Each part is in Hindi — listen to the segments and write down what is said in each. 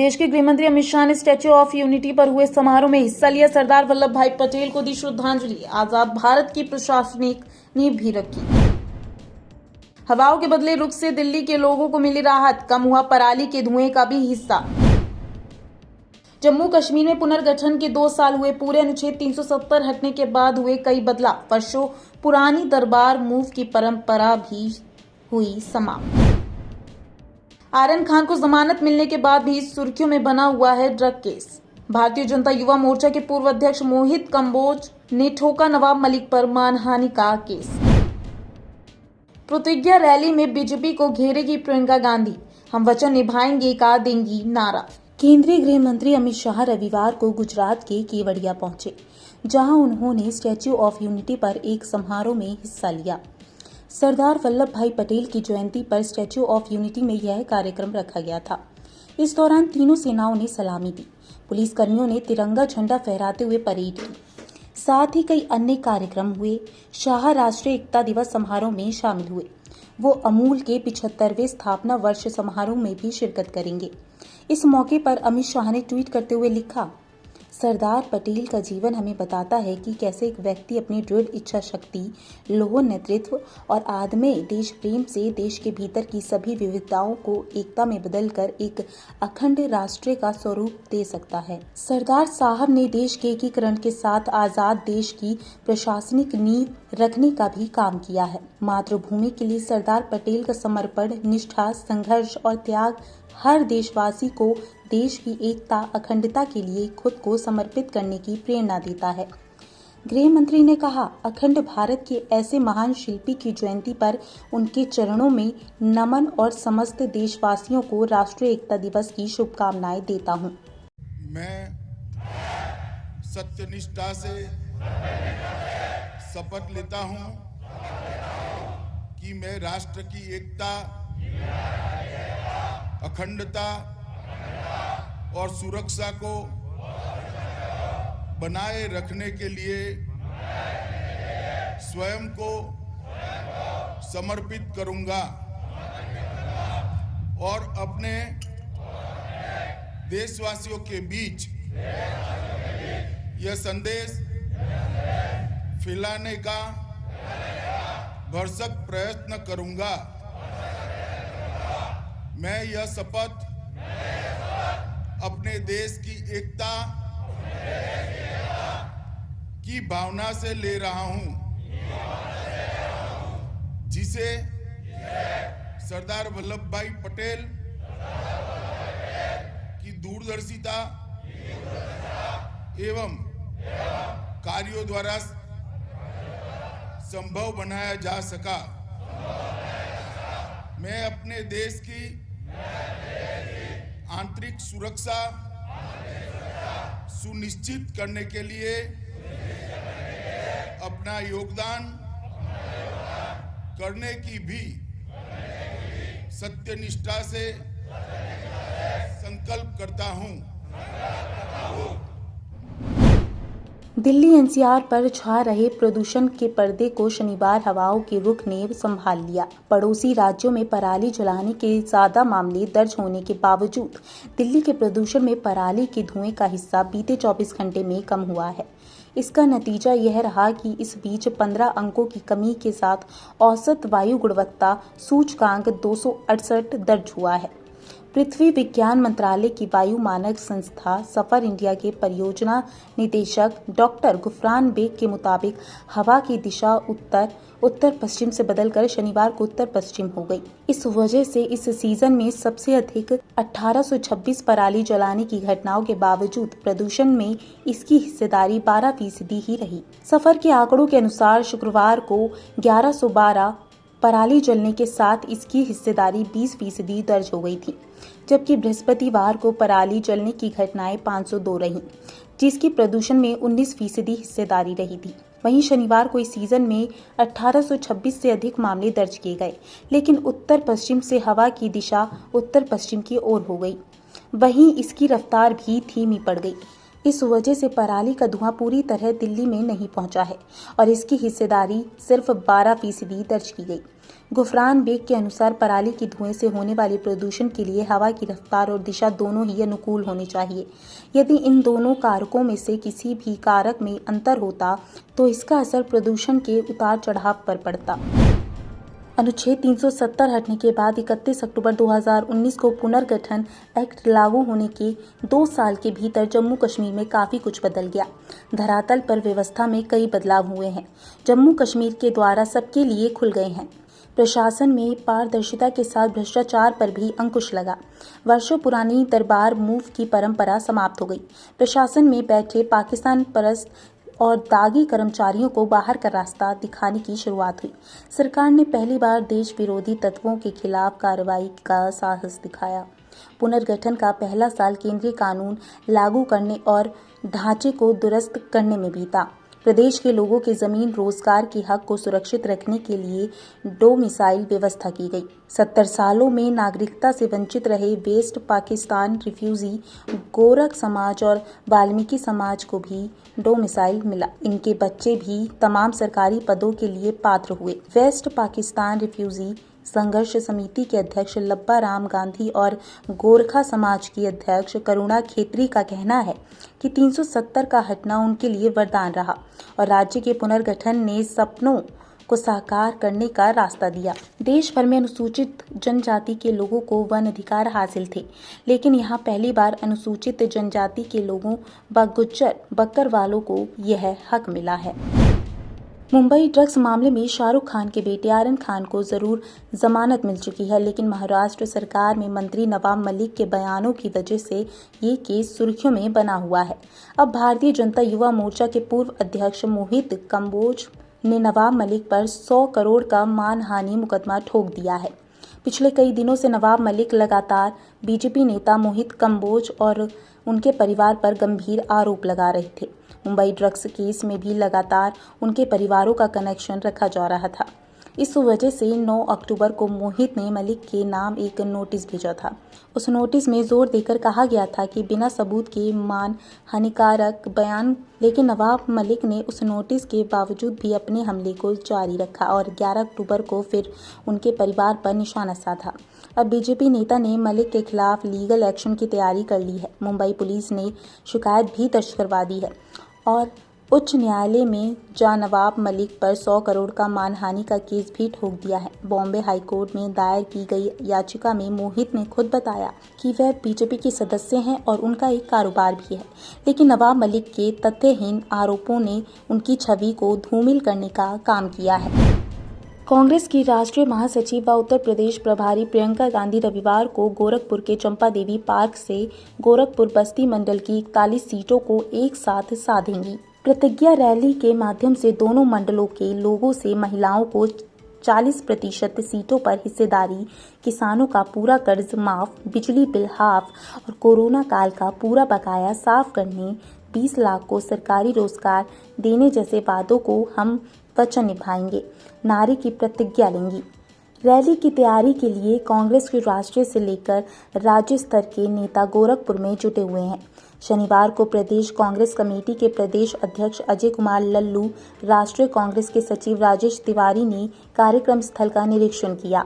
देश के गृह मंत्री अमित शाह ने स्टैच्यू ऑफ यूनिटी पर हुए समारोह में हिस्सा लिया। सरदार वल्लभ भाई पटेल को दी श्रद्धांजलि। आजाद भारत की प्रशासनिक नींव भी रखी। हवाओं के बदले रुख से दिल्ली के लोगों को मिली राहत, कम हुआ पराली के धुएं का भी हिस्सा। जम्मू कश्मीर में पुनर्गठन के 2 साल हुए पूरे। अनुच्छेद 370 हटने के बाद हुए कई बदलाव। वर्षों पुरानी दरबार मूव की परंपरा भी हुई समाप्त। आर्यन खान को जमानत मिलने के बाद भी सुर्खियों में बना हुआ है ड्रग केस। भारतीय जनता युवा मोर्चा के पूर्व अध्यक्ष मोहित कंबोज ने ठोका नवाब मलिक पर मानहानि का केस। प्रतिज्ञा रैली में बीजेपी को घेरेगी प्रियंका गांधी, हम वचन निभाएंगे का देंगी नारा। केंद्रीय गृह मंत्री अमित शाह रविवार को गुजरात के केवड़िया पहुंचे, जहां उन्होंने स्टैच्यू ऑफ यूनिटी पर एक समारोह में हिस्सा लिया। सरदार वल्लभ भाई पटेल की जयंती पर स्टैच्यू ऑफ यूनिटी में यह कार्यक्रम रखा गया था। इस दौरान तीनों सेनाओं ने सलामी दी। पुलिसकर्मियों ने तिरंगा झंडा फहराते हुए परेड की। साथ ही कई अन्य कार्यक्रम हुए। शाह राष्ट्रीय एकता दिवस समारोह में शामिल हुए। वो अमूल के 75वें स्थापना वर्ष समारोह में भी शिरकत करेंगे। इस मौके पर अमित शाह ने ट्वीट करते हुए लिखा, सरदार पटेल का जीवन हमें बताता है कि कैसे एक व्यक्ति अपनी दृढ़ इच्छा शक्ति, लौह नेतृत्व और आदमी देश प्रेम से देश के भीतर की सभी विविधताओं को एकता में बदलकर एक अखंड राष्ट्र का स्वरूप दे सकता है। सरदार साहब ने देश के एकीकरण के साथ आजाद देश की प्रशासनिक नींव रखने का भी काम किया है। मातृभूमि के लिए सरदार पटेल का समर्पण, निष्ठा, संघर्ष और त्याग हर देशवासी को देश की एकता, अखंडता के लिए खुद को समर्पित करने की प्रेरणा देता है। गृह मंत्री ने कहा, अखंड भारत के ऐसे महान शिल्पी की जयंती पर उनके चरणों में नमन और समस्त देशवासियों को राष्ट्रीय एकता दिवस की शुभकामनाएं देता हूं। मैं सत्यनिष्ठा से शपथ लेता हूं कि मैं राष्ट्र की एकता, अखंडता और सुरक्षा को बनाए रखने के लिए स्वयं को समर्पित करूंगा और अपने देशवासियों के बीच यह संदेश फैलाने का भरसक प्रयत्न करूंगा। मैं यह शपथ अपने देश की एकता की भावना से ले रहा हूं, जिसे सरदार वल्लभ भाई पटेल की दूरदर्शिता एवं कार्यों द्वारा संभव बनाया जा सका। मैं अपने देश की आंतरिक सुरक्षा सुनिश्चित करने के लिए अपना योगदान करने की भी सत्यनिष्ठा से संकल्प करता हूं। दिल्ली एनसीआर पर छा रहे प्रदूषण के पर्दे को शनिवार हवाओं के रुख ने संभाल लिया। पड़ोसी राज्यों में पराली जलाने के ज्यादा मामले दर्ज होने के बावजूद दिल्ली के प्रदूषण में पराली के धुएं का हिस्सा बीते 24 घंटे में कम हुआ है। इसका नतीजा यह रहा कि इस बीच 15 अंकों की कमी के साथ औसत वायु गुणवत्ता सूचकांक 268 दर्ज हुआ है। पृथ्वी विज्ञान मंत्रालय की वायु मानक संस्था सफर इंडिया के परियोजना निदेशक डॉक्टर गुफरान बेग के मुताबिक हवा की दिशा उत्तर पश्चिम से बदलकर शनिवार को उत्तर पश्चिम हो गई। इस वजह से इस सीजन में सबसे अधिक 1826 पराली जलाने की घटनाओं के बावजूद प्रदूषण में इसकी हिस्सेदारी 12% ही रही। सफर के आंकड़ों के अनुसार शुक्रवार को 1112 पराली जलने के साथ इसकी हिस्सेदारी 20% दर्ज हो गई थी, जबकि बृहस्पतिवार को पराली जलने की घटनाएं 502 रहीं, जिसकी प्रदूषण में 19% हिस्सेदारी रही थी। वहीं शनिवार को इस सीजन में 1826 से अधिक मामले दर्ज किए गए, लेकिन उत्तर पश्चिम से हवा की दिशा उत्तर पश्चिम की ओर हो गई। वहीं इसकी रफ्तार भी धीमी पड़ गई। इस वजह से पराली का धुआं पूरी तरह दिल्ली में नहीं पहुंचा है और इसकी हिस्सेदारी सिर्फ 12% दर्ज की गई। गुफरान बेग के अनुसार पराली की धुएं से होने वाले प्रदूषण के लिए हवा की रफ्तार और दिशा दोनों ही अनुकूल होनी चाहिए। यदि इन दोनों कारकों में से किसी भी कारक में अंतर होता तो इसका असर प्रदूषण के उतार चढ़ाव पर पड़ता। अनुच्छेद 370 हटने के बाद 31 अक्टूबर 2019 को पुनर्गठन एक्ट लागू होने के 2 साल के भीतर जम्मू कश्मीर में काफ़ी कुछ बदल गया। धरातल पर व्यवस्था में कई बदलाव हुए हैं। जम्मू कश्मीर के द्वारा सबके लिए खुल गए हैं। प्रशासन में पारदर्शिता के साथ भ्रष्टाचार पर भी अंकुश लगा। वर्षों पुरानी दरबार मूव की परंपरा समाप्त हो गई। प्रशासन में बैठे पाकिस्तान परस्त और दागी कर्मचारियों को बाहर का रास्ता दिखाने की शुरुआत हुई। सरकार ने पहली बार देश विरोधी तत्वों के खिलाफ कार्रवाई का साहस दिखाया। पुनर्गठन का पहला साल केंद्रीय कानून लागू करने और ढांचे को दुरुस्त करने में बीता। प्रदेश के लोगों के जमीन रोजगार के हक को सुरक्षित रखने के लिए डोमिसाइल व्यवस्था की गई। 70 सालों में नागरिकता से वंचित रहे वेस्ट पाकिस्तान रिफ्यूजी गोरख समाज और वाल्मीकि समाज को भी डोमिसाइल मिला। इनके बच्चे भी तमाम सरकारी पदों के लिए पात्र हुए। वेस्ट पाकिस्तान रिफ्यूजी संघर्ष समिति के अध्यक्ष लब्बा राम गांधी और गोरखा समाज की अध्यक्ष करुणा खेत्री का कहना है कि 370 का हटना उनके लिए वरदान रहा और राज्य के पुनर्गठन ने सपनों को साकार करने का रास्ता दिया। देश भर में अनुसूचित जनजाति के लोगों को वन अधिकार हासिल थे, लेकिन यहाँ पहली बार अनुसूचित जनजाति के लोगों व गुज्जर बकरवालों को यह हक मिला है। मुंबई ड्रग्स मामले में शाहरुख खान के बेटे आर्यन खान को जरूर जमानत मिल चुकी है, लेकिन महाराष्ट्र सरकार में मंत्री नवाब मलिक के बयानों की वजह से ये केस सुर्खियों में बना हुआ है। अब भारतीय जनता युवा मोर्चा के पूर्व अध्यक्ष मोहित कंबोज ने नवाब मलिक पर 100 करोड़ का मानहानि मुकदमा ठोक दिया है। पिछले कई दिनों से नवाब मलिक लगातार बीजेपी नेता मोहित कंबोज और उनके परिवार पर गंभीर आरोप लगा रहे थे। मुंबई ड्रग्स केस में भी लगातार उनके परिवारों का कनेक्शन रखा जा रहा था। इस वजह से 9 अक्टूबर को मोहित ने मलिक के नाम एक नोटिस भेजा था। उस नोटिस में जोर देकर कहा गया था कि बिना सबूत के मान हानिकारक बयान, लेकिन नवाब मलिक ने उस नोटिस के बावजूद भी अपने हमले को जारी रखा और 11 अक्टूबर को फिर उनके परिवार पर निशाना साधा। अब बीजेपी नेता ने मलिक के खिलाफ लीगल एक्शन की तैयारी कर ली है। मुंबई पुलिस ने शिकायत भी दर्ज करवा दी है और उच्च न्यायालय में नवाब मलिक पर 100 करोड़ का मानहानि का केस भी ठोक दिया है। बॉम्बे हाईकोर्ट में दायर की गई याचिका में मोहित ने खुद बताया कि वह बीजेपी के सदस्य हैं और उनका एक कारोबार भी है, लेकिन नवाब मलिक के तथ्यहीन आरोपों ने उनकी छवि को धूमिल करने का काम किया है। कांग्रेस की राष्ट्रीय महासचिव व उत्तर प्रदेश प्रभारी प्रियंका गांधी रविवार को गोरखपुर के चंपा देवी पार्क से गोरखपुर बस्ती मंडल की 41 सीटों को एक साथ साधेंगी। प्रतिज्ञा रैली के माध्यम से दोनों मंडलों के लोगों से महिलाओं को 40% सीटों पर हिस्सेदारी, किसानों का पूरा कर्ज माफ, बिजली बिल हाफ और कोरोना काल का पूरा बकाया साफ करने, 20 लाख को सरकारी रोजगार देने जैसे वादों को हम वचन निभाएंगे नारे की प्रतिज्ञा लेंगी। रैली की तैयारी के लिए कांग्रेस के राष्ट्रीय से लेकर राज्य स्तर के नेता गोरखपुर में जुटे हुए हैं। शनिवार को प्रदेश कांग्रेस कमेटी के प्रदेश अध्यक्ष अजय कुमार लल्लू, राष्ट्रीय कांग्रेस के सचिव राजेश तिवारी ने कार्यक्रम स्थल का निरीक्षण किया।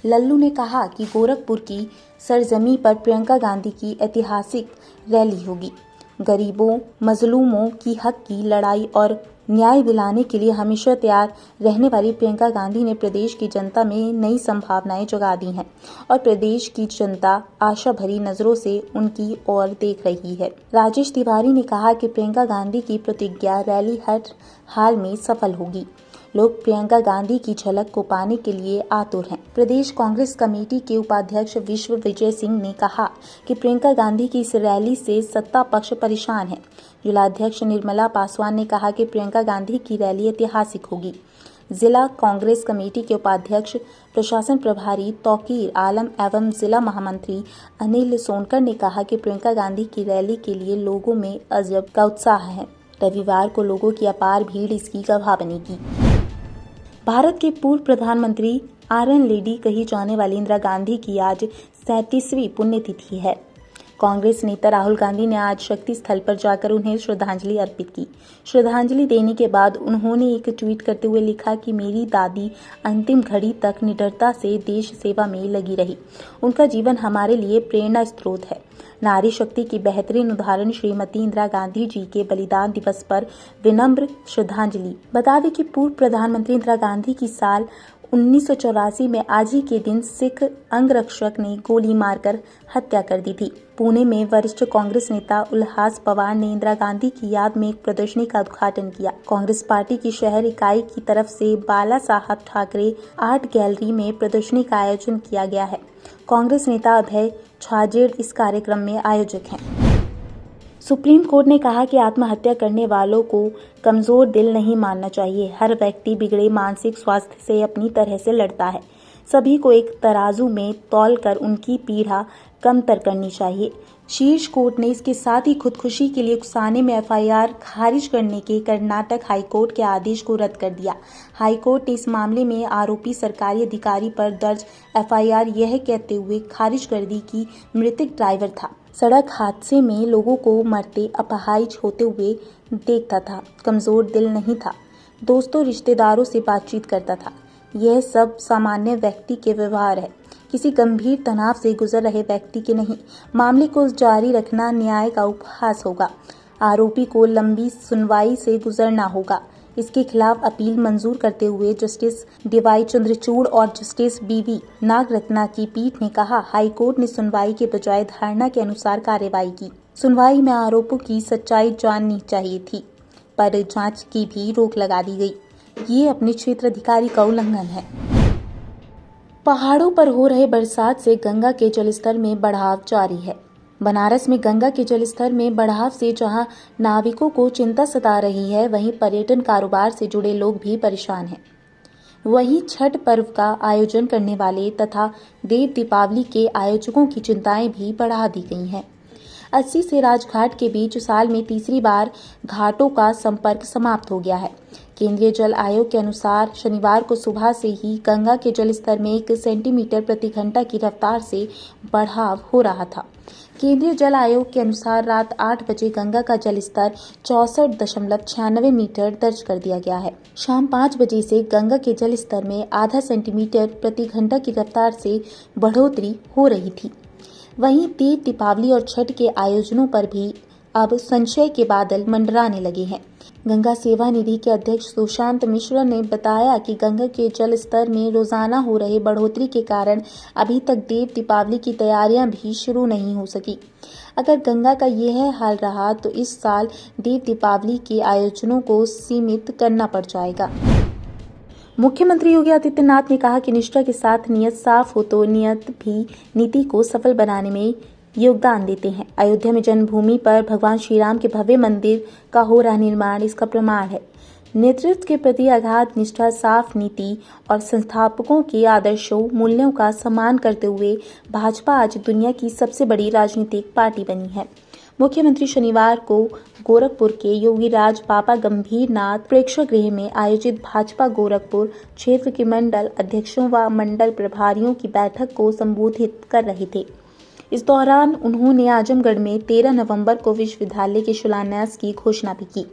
लल्लू ने कहा कि गोरखपुर की सरजमी पर प्रियंका गांधी की ऐतिहासिक रैली होगी। गरीबों मजलूमों की हक की लड़ाई और न्याय दिलाने के लिए हमेशा तैयार रहने वाली प्रियंका गांधी ने प्रदेश की जनता में नई संभावनाएं जगा दी हैं और प्रदेश की जनता आशा भरी नजरों से उनकी ओर देख रही है। राजेश तिवारी ने कहा कि प्रियंका गांधी की प्रतिज्ञा रैली हर हाल में सफल होगी। लोग प्रियंका गांधी की झलक को पाने के लिए आतुर हैं। प्रदेश कांग्रेस कमेटी के उपाध्यक्ष विश्व विजय सिंह ने कहा कि प्रियंका गांधी की इस रैली से सत्ता पक्ष परेशान है। जिलाध्यक्ष निर्मला पासवान ने कहा कि प्रियंका गांधी की रैली ऐतिहासिक होगी। जिला कांग्रेस कमेटी के उपाध्यक्ष प्रशासन प्रभारी तौकीर आलम एवं जिला महामंत्री अनिल सोनकर ने कहा कि प्रियंका गांधी की रैली के लिए लोगों में अजब का उत्साह है। रविवार को लोगों की अपार भीड़ इसकी गवाह बनेगी। भारत के पूर्व प्रधानमंत्री आयरन लेडी कही जाने वाली इंदिरा गांधी की आज 37वीं पुण्यतिथि है। कांग्रेस नेता राहुल गांधी ने आज शक्ति स्थल पर जाकर उन्हें श्रद्धांजलि अर्पित की। श्रद्धांजलि देने के बाद उन्होंने एक ट्वीट करते हुए लिखा कि मेरी दादी अंतिम घड़ी तक निडरता से देश सेवा में लगी रही। उनका जीवन हमारे लिए प्रेरणा स्रोत है। नारी शक्ति की बेहतरीन उदाहरण श्रीमती इंदिरा गांधी जी के बलिदान दिवस पर विनम्र श्रद्धांजलि। बता दें कि पूर्व प्रधानमंत्री इंदिरा गांधी की साल 1984 में आज ही के दिन सिख अंगरक्षक ने गोली मारकर हत्या कर दी थी। पुणे में वरिष्ठ कांग्रेस नेता उल्लास पवार ने इंदिरा गांधी की याद में एक प्रदर्शनी का उद्घाटन किया। कांग्रेस पार्टी की शहर इकाई की तरफ से बाला साहब ठाकरे आर्ट गैलरी में प्रदर्शनी का आयोजन किया गया है। कांग्रेस नेता अभय छाजेड़ इस कार्यक्रम में आयोजक हैं। सुप्रीम कोर्ट ने कहा कि आत्महत्या करने वालों को कमजोर दिल नहीं मानना चाहिए। हर व्यक्ति बिगड़े मानसिक स्वास्थ्य से अपनी तरह से लड़ता है। सभी को एक तराजू में तौलकर उनकी पीड़ा कमतर करनी चाहिए। शीर्ष कोर्ट ने इसके साथ ही खुदकुशी के लिए उकसाने में एफआईआर खारिज करने के कर्नाटक हाईकोर्ट के आदेश को रद्द कर दिया। हाईकोर्ट ने इस मामले में आरोपी सरकारी अधिकारी पर दर्ज एफआईआर यह कहते हुए खारिज कर दी कि मृतक ड्राइवर था, सड़क हादसे में लोगों को मरते अपाहिज होते हुए देखता था, कमजोर दिल नहीं था, दोस्तों रिश्तेदारों से बातचीत करता था। यह सब सामान्य व्यक्ति के व्यवहार है, किसी गंभीर तनाव से गुजर रहे व्यक्ति के नहीं। मामले को जारी रखना न्याय का उपहास होगा। आरोपी को लंबी सुनवाई से गुजरना होगा। इसके खिलाफ अपील मंजूर करते हुए जस्टिस डीवाई चंद्रचूड़ और जस्टिस बीवी नागरत्ना की पीठ ने कहा, हाईकोर्ट ने सुनवाई के बजाय धारणा के अनुसार कार्रवाई की। सुनवाई में आरोपों की सच्चाई जाननी चाहिए थी, पर जांच की भी रोक लगा दी गई। ये अपने क्षेत्र अधिकारी का उल्लंघन है। पहाड़ों पर हो रहे बरसात से गंगा के जलस्तर में बढ़ाव जारी है। बनारस में गंगा के जलस्तर में बढ़ाव से जहां नाविकों को चिंता सता रही है, वहीं पर्यटन कारोबार से जुड़े लोग भी परेशान हैं। वहीं छठ पर्व का आयोजन करने वाले तथा देव दीपावली के आयोजकों की चिंताएं भी बढ़ा दी गई हैं। 80 से राजघाट के बीच साल में तीसरी बार घाटों का संपर्क समाप्त हो गया है। केंद्रीय जल आयोग के अनुसार शनिवार को सुबह से ही गंगा के जलस्तर में 1 सेंटीमीटर प्रति घंटा की रफ्तार से बढ़ाव हो रहा था। केंद्रीय जल आयोग के अनुसार रात 8 बजे गंगा का जलस्तर 64.96 मीटर दर्ज कर दिया गया है। शाम 5 बजे से गंगा के जलस्तर में आधा सेंटीमीटर प्रति घंटा की रफ्तार से बढ़ोतरी हो रही थी। वहीं देव दीपावली और छठ के आयोजनों पर भी अब संशय के बादल मंडराने लगे हैं। गंगा सेवा निधि के अध्यक्ष सुशांत मिश्रा ने बताया कि गंगा के जल स्तर में रोजाना हो रहे बढ़ोतरी के कारण अभी तक देव दीपावली की तैयारियां भी शुरू नहीं हो सकी। अगर गंगा का यह हाल रहा तो इस साल देव दीपावली के आयोजनों को सीमित करना पड़ जाएगा। मुख्यमंत्री योगी आदित्यनाथ ने कहा कि निष्ठा के साथ नियत साफ हो तो नियत भी नीति को सफल बनाने में योगदान देते हैं। अयोध्या में जन्मभूमि पर भगवान श्री राम के भव्य मंदिर का हो रहा निर्माण इसका प्रमाण है। नेतृत्व के प्रति अगाध निष्ठा, साफ नीति और संस्थापकों के आदर्शों मूल्यों का सम्मान करते हुए भाजपा आज दुनिया की सबसे बड़ी राजनीतिक पार्टी बनी है। मुख्यमंत्री शनिवार को गोरखपुर के योगीराज बाबा गंभीरनाथ प्रेक्षागृह में आयोजित भाजपा गोरखपुर क्षेत्र के मंडल अध्यक्षों व मंडल प्रभारियों की बैठक को संबोधित कर रहे थे। इस दौरान उन्होंने आजमगढ़ में 13 नवंबर को विश्वविद्यालय के शिलान्यास की घोषणा भी की।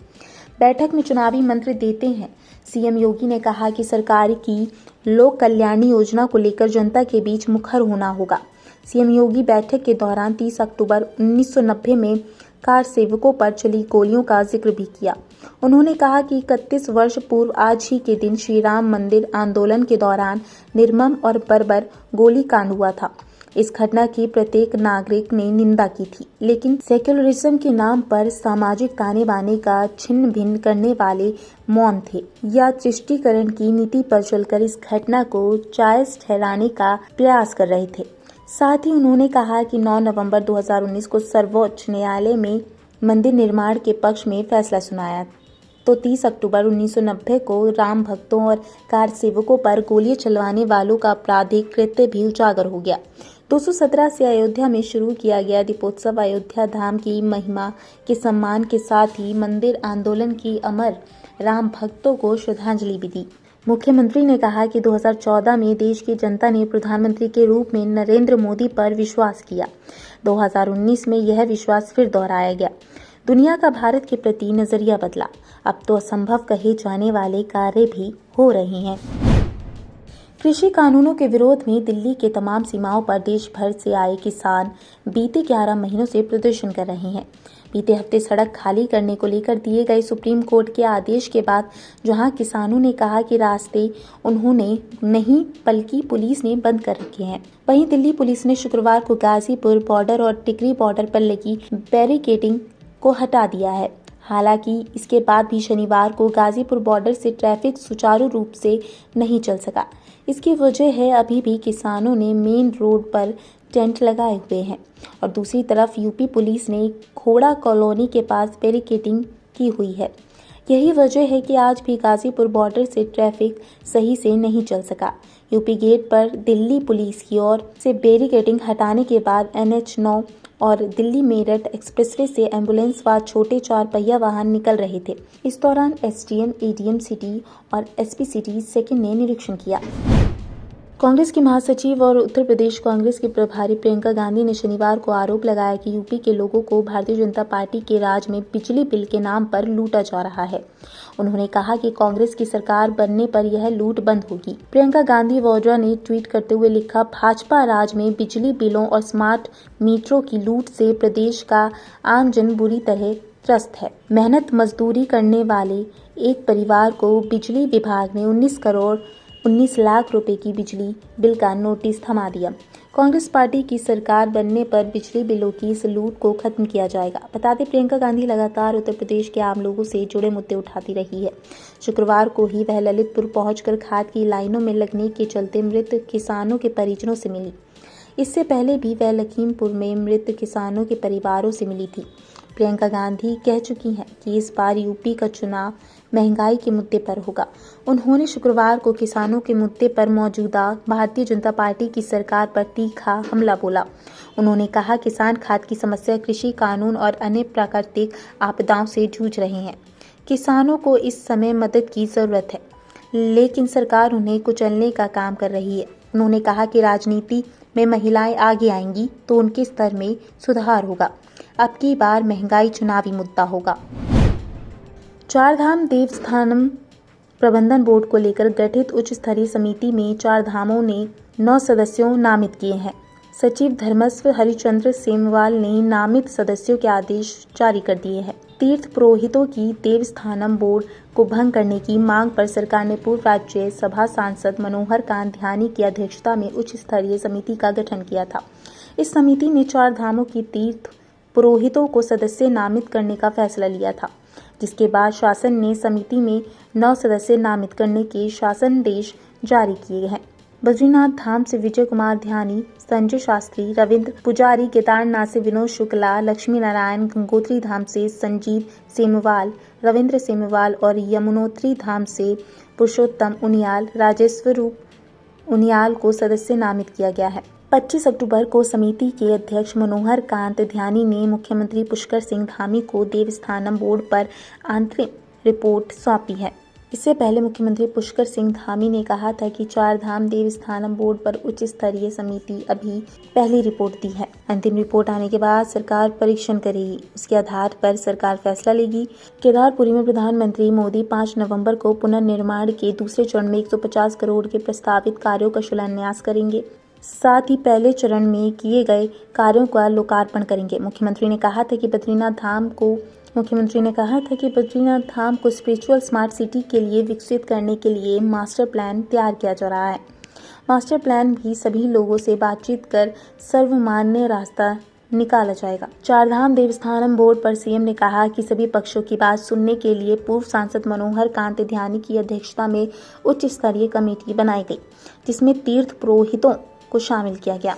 बैठक में चुनावी मंत्र देते हैं सीएम योगी ने कहा कि सरकार की लोक कल्याणी योजना को लेकर जनता के बीच मुखर होना होगा। सीएम योगी बैठक के दौरान 30 अक्टूबर 1990 में कार सेवकों पर चली गोलियों का जिक्र भी किया। उन्होंने कहा कि 31 वर्ष पूर्व आज ही के दिन श्री राम मंदिर आंदोलन के दौरान निर्मम और बर्बर गोलीकांड हुआ था। इस घटना की प्रत्येक नागरिक ने निंदा की थी, लेकिन सेक्युलरिज्म के नाम पर सामाजिक ताने बाने का छिन्न भिन्न करने वाले मौन थे या तुष्टीकरण की नीति पर चलकर इस घटना को जायज ठहराने का प्रयास कर रहे थे। साथ ही उन्होंने कहा कि 9 नवंबर 2019 को सर्वोच्च न्यायालय में मंदिर निर्माण के पक्ष में फैसला सुनाया तो 30 अक्टूबर 1990 को राम भक्तों और कार सेवकों पर गोलियां चलवाने वालों का आपराधिक कृत्य भी उजागर हो गया। 217 से अयोध्या में शुरू किया गया दीपोत्सव अयोध्या धाम की महिमा के सम्मान के साथ ही मंदिर आंदोलन की अमर राम भक्तों को श्रद्धांजलि भी दी। मुख्यमंत्री ने कहा कि 2014 में देश की जनता ने प्रधानमंत्री के रूप में नरेंद्र मोदी पर विश्वास किया। 2019 में यह विश्वास फिर दोहराया गया। दुनिया का भारत के प्रति नजरिया बदला। अब तो असंभव कहे जाने वाले कार्य भी हो रहे हैं। कृषि कानूनों के विरोध में दिल्ली के तमाम सीमाओं पर देश भर से आए किसान बीते 11 महीनों से प्रदर्शन कर रहे हैं। बीते हफ्ते सड़क खाली करने को लेकर दिए गए सुप्रीम कोर्ट के आदेश के बाद जहां किसानों ने कहा कि रास्ते उन्होंने नहीं बल्कि पुलिस ने बंद कर रखे हैं, वहीं दिल्ली पुलिस ने शुक्रवार को गाजीपुर बॉर्डर और टिकरी बॉर्डर पर लगी बैरिकेडिंग को हटा दिया है। हालांकि इसके बाद भी शनिवार को गाजीपुर बॉर्डर से ट्रैफिक सुचारू रूप से नहीं चल सका। इसकी वजह है अभी भी किसानों ने मेन रोड पर टेंट लगाए हुए हैं और दूसरी तरफ यूपी पुलिस ने घोड़ा कॉलोनी के पास बैरिकेडिंग की हुई है। यही वजह है कि आज भी गाजीपुर बॉर्डर से ट्रैफिक सही से नहीं चल सका। यूपी गेट पर दिल्ली पुलिस की ओर से बैरिकेडिंग हटाने के बाद NH9 और दिल्ली मेरठ एक्सप्रेसवे से एम्बुलेंस व छोटे 4 पहिया वाहन निकल रहे थे। इस दौरान SDM, ADM सिटी और SP सिटी सेकंड ने निरीक्षण किया। कांग्रेस की महासचिव और उत्तर प्रदेश कांग्रेस की प्रभारी प्रियंका गांधी ने शनिवार को आरोप लगाया कि यूपी के लोगों को भारतीय जनता पार्टी के राज में बिजली बिल के नाम पर लूटा जा रहा है। उन्होंने कहा कि कांग्रेस की सरकार बनने पर यह लूट बंद होगी। प्रियंका गांधी वाड्रा ने ट्वीट करते हुए लिखा, भाजपा राज में बिजली बिलों और स्मार्ट मीटरों की लूट से प्रदेश का आमजन बुरी तरह त्रस्त है। मेहनत मजदूरी करने वाले एक परिवार को बिजली विभाग ने 19 लाख रुपए की बिजली बिल का नोटिस थमा दिया। कांग्रेस पार्टी की सरकार बनने पर बिजली बिलों की इस लूट को खत्म किया जाएगा। बता दें, प्रियंका गांधी लगातार उत्तर प्रदेश के आम लोगों से जुड़े मुद्दे उठाती रही है। शुक्रवार को ही वह ललितपुर पहुंचकर खाद की लाइनों में लगने के चलते मृत किसानों के परिजनों से मिली। इससे पहले भी वह लखीमपुर में मृत किसानों के परिवारों से मिली थी। प्रियंका गांधी कह चुकी हैं कि इस बार यूपी का चुनाव महंगाई के मुद्दे पर होगा। उन्होंने शुक्रवार को किसानों के मुद्दे पर मौजूदा भारतीय जनता पार्टी की सरकार पर तीखा हमला बोला। उन्होंने कहा, किसान खाद की समस्या, कृषि कानून और अन्य प्राकृतिक आपदाओं से जूझ रहे हैं। किसानों को इस समय मदद की जरूरत है, लेकिन सरकार उन्हें कुचलने का काम कर रही है। उन्होंने कहा कि राजनीति में महिलाएं आगे आएंगी तो उनके स्तर में सुधार होगा। अब की बार महंगाई चुनावी मुद्दा होगा। चारधाम देवस्थानम प्रबंधन बोर्ड को लेकर गठित उच्च स्तरीय समिति में चारधामों ने 9 सदस्यों नामित किए हैं। सचिव धर्मस्व हरिचंद्र सेमवाल ने नामित सदस्यों के आदेश जारी कर दिए हैं। तीर्थ पुरोहितों की देवस्थानम बोर्ड को भंग करने की मांग पर सरकार ने पूर्व राज्य सभा सांसद मनोहर कांत ध्यानी की अध्यक्षता में उच्च स्तरीय समिति का गठन किया था। इस समिति ने चारधामों की तीर्थ पुरोहितों को सदस्य नामित करने का फैसला लिया था, जिसके बाद शासन ने समिति में 9 सदस्य नामित करने के शासनादेश जारी किए हैं। बद्रीनाथ धाम से विजय कुमार ध्यानी, संजय शास्त्री, रविंद्र पुजारी, केदारनाथ से विनोद शुक्ला, लक्ष्मी नारायण, गंगोत्री धाम से संजीव सेमवाल, रविंद्र सेमवाल और यमुनोत्री धाम से पुरुषोत्तम उनियाल, राजेश्वरूप उनियाल को सदस्य नामित किया गया है। 25 अक्टूबर को समिति के अध्यक्ष मनोहर कांत ध्यानी ने मुख्यमंत्री पुष्कर सिंह धामी को देवस्थानम बोर्ड पर अंतरिम रिपोर्ट सौंपी है। इससे पहले मुख्यमंत्री पुष्कर सिंह धामी ने कहा था कि चारधाम देवस्थानम बोर्ड पर उच्च स्तरीय समिति अभी पहली रिपोर्ट दी है। अंतिम रिपोर्ट आने के बाद सरकार परीक्षण करेगी, उसके आधार पर सरकार फैसला लेगी। केदारपुरी में प्रधानमंत्री मोदी 5 नवंबर को पुनर्निर्माण के दूसरे चरण में 150 करोड़ के प्रस्तावित कार्यों का शिलान्यास करेंगे। साथ ही पहले चरण में किए गए कार्यों का लोकार्पण करेंगे। मुख्यमंत्री ने कहा था कि बद्रीनाथ धाम को स्पिरिचुअल स्मार्ट सिटी के लिए विकसित करने के लिए मास्टर प्लान तैयार किया जा रहा है। मास्टर प्लान भी सभी लोगों से बातचीत कर सर्वमान्य रास्ता निकाला जाएगा। चारधाम देवस्थानम बोर्ड पर सीएम ने कहा कि सभी पक्षों की बात सुनने के लिए पूर्व सांसद मनोहर कांत ध्यानी की अध्यक्षता में उच्च स्तरीय कमेटी बनाई गई, जिसमें तीर्थ पुरोहितों को शामिल किया गया।